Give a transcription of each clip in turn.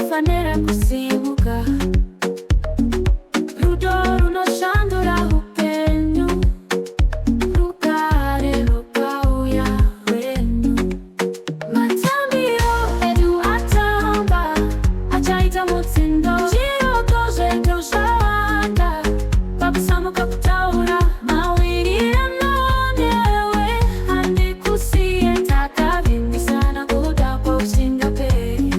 fanera kusimuka, rudo runoshandura upenyu, rugare rukauya rwenu. Matambiro edu atamba, achaita mutsindo, zviroto zvedu zvawanda, pakusamuka kutaura mawirirano newe. Handikusiye takavimbisana kuda kwausingaperi.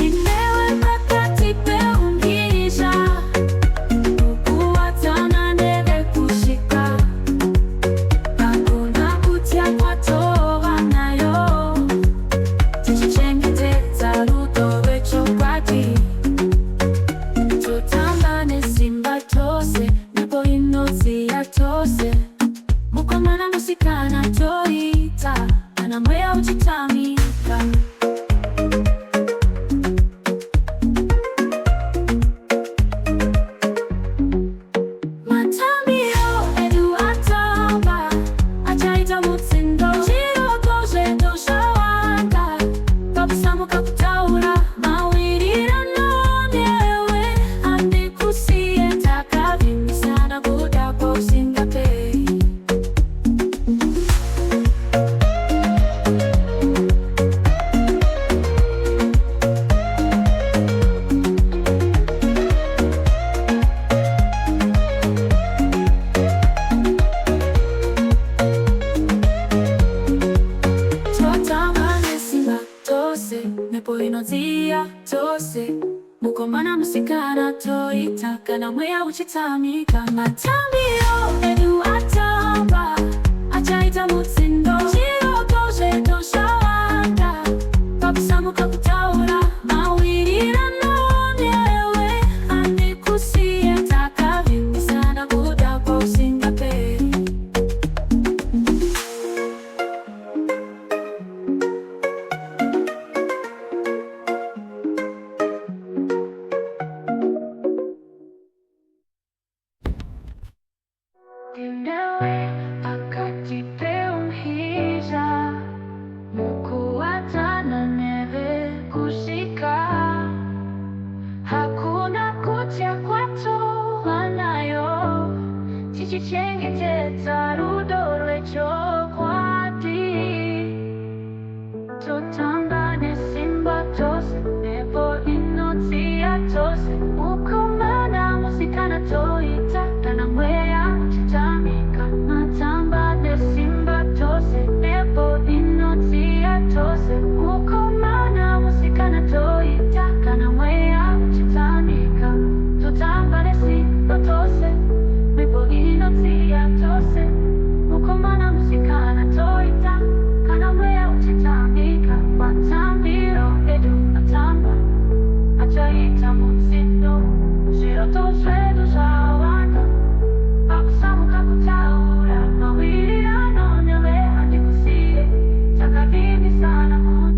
Inewe pakati peumhizha, kukuwadzana nevekushika, hakuna kutya kwatova nayo, tichichengetedza rudo rwechokwadi. Totamba nesimba tose, nepo inodziya tose, mukomana musikana toita, kana mweya uchitamika. Matambiro edu atamba, achaita mutsindo, zviroto zvedu zvawanda, pakusamuka kutaura mawirirano newe. Handikusiye takavimbisana kuda kwausingaperi. Totamba nesimba tose, nepo inodziya tose, mukomana musikana toita, kana mweya uchitamika. Matambiro edu atamba, achaita mutsindo, zviroto zvedu zvawanda, pakusamuka kutaura mawirirano newe. Handikusiye takavimbisana kuda kwausingaperi. Inewe pakati peumhizha, mukuwadzana nevekushika, hakuna kutya kwatova nayo, tichichengetedza rudo rwechokwadi. Totamba nesimba tose, nepo inodziya tose, mukomana musikana toita, kana mweya uchitamika. Matamba nesimba tose, nepo inodziya tose, mukomana musikana toita, kana mweya uchitamika. Totamba nesimba tose, nepo inodziya tose, mukomana musikana toita, kana mweya uchitamika. Matambiro edu atamba, achaita mutsindo, zviroto zvedu zvawanda, pakusamuka kutaura